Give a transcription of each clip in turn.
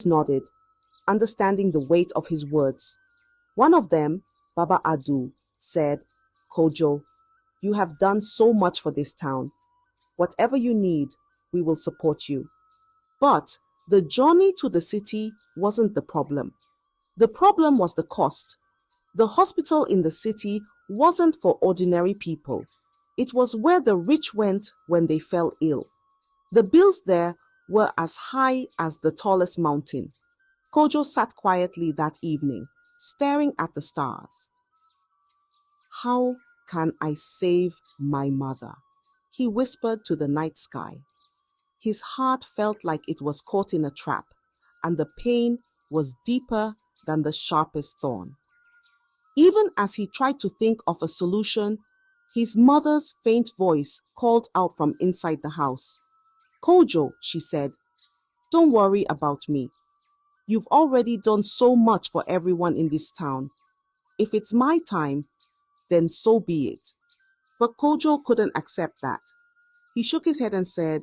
nodded, understanding the weight of his words. One of them, Baba Adu, said, Kojo, you have done so much for this town. Whatever you need, we will support you. But the journey to the city wasn't the problem. The problem was the cost. The hospital in the city wasn't for ordinary people. It was where the rich went when they fell ill. The bills there were as high as the tallest mountain. Kojo sat quietly that evening, staring at the stars. How can I save my mother? He whispered to the night sky. His heart felt like it was caught in a trap, and the pain was deeper than the sharpest thorn. Even as he tried to think of a solution, his mother's faint voice called out from inside the house. Kojo, she said, don't worry about me. You've already done so much for everyone in this town. If it's my time, then so be it. But Kojo couldn't accept that. He shook his head and said,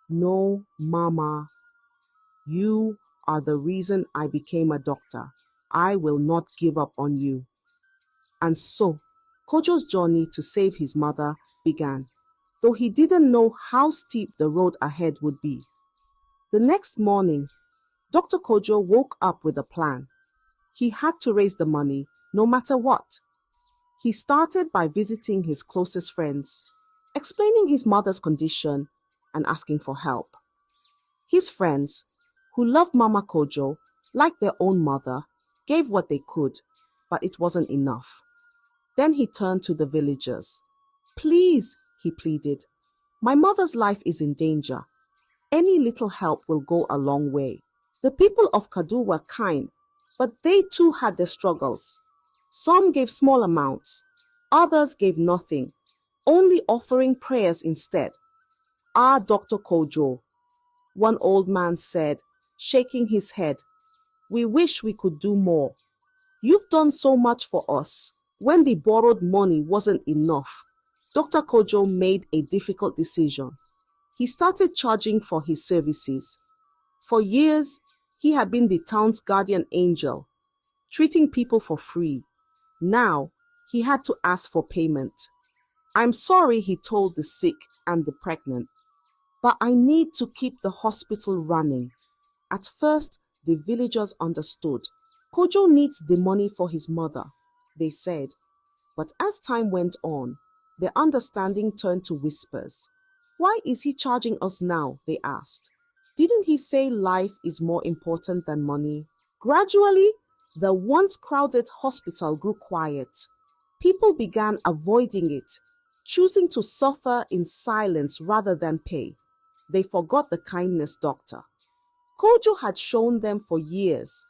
No, Mama. You are the reason I became a doctor. I will not give up on you. And so, Kojo's journey to save his mother began, though he didn't know how steep the road ahead would be. The next morning, Dr. Kojo woke up with a plan. He had to raise the money, no matter what. He started by visiting his closest friends, explaining his mother's condition and asking for help. His friends, who loved Mama Kojo like their own mother, gave what they could, but it wasn't enough. Then he turned to the villagers. Please, he pleaded, my mother's life is in danger. Any little help will go a long way. The people of Kadu were kind, but they too had their struggles. Some gave small amounts, others gave nothing, only offering prayers instead. Ah, Dr. Kojo, one old man said, shaking his head, we wish we could do more. You've done so much for us. When the borrowed money wasn't enough, Dr. Kojo made a difficult decision. He started charging for his services. For years, he had been the town's guardian angel, treating people for free. Now, he had to ask for payment. I'm sorry, he told the sick and the pregnant, but I need to keep the hospital running. At first, the villagers understood. Kojo needs the money for his mother, they said. But as time went on, their understanding turned to whispers. Why is he charging us now? They asked. Didn't he say life is more important than money? Gradually, the once crowded hospital grew quiet. People began avoiding it, choosing to suffer in silence rather than pay. They forgot the kindness doctor Kojo had shown them for years.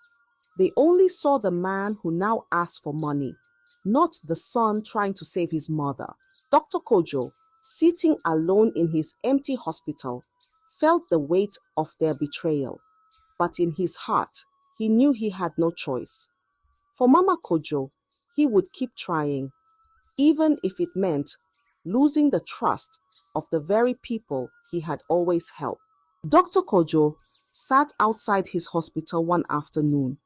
They only saw the man who now asked for money, not the son trying to save his mother. Dr. Kojo, sitting alone in his empty hospital, felt the weight of their betrayal. But in his heart, he knew he had no choice. For Mama Kojo, he would keep trying, even if it meant losing the trust of the very people he had always helped. Dr. Kojo sat outside his hospital one afternoon,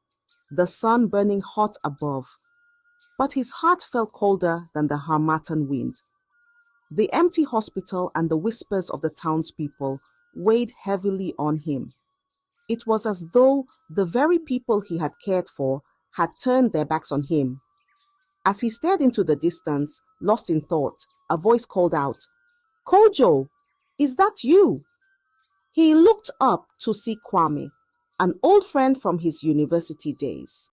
the sun burning hot above, but his heart felt colder than the harmattan wind. The empty hospital and the whispers of the townspeople weighed heavily on him. It was as though the very people he had cared for had turned their backs on him. As he stared into the distance, lost in thought, a voice called out, "Kojo, is that you?" He looked up to see Kwame, an old friend from his university days.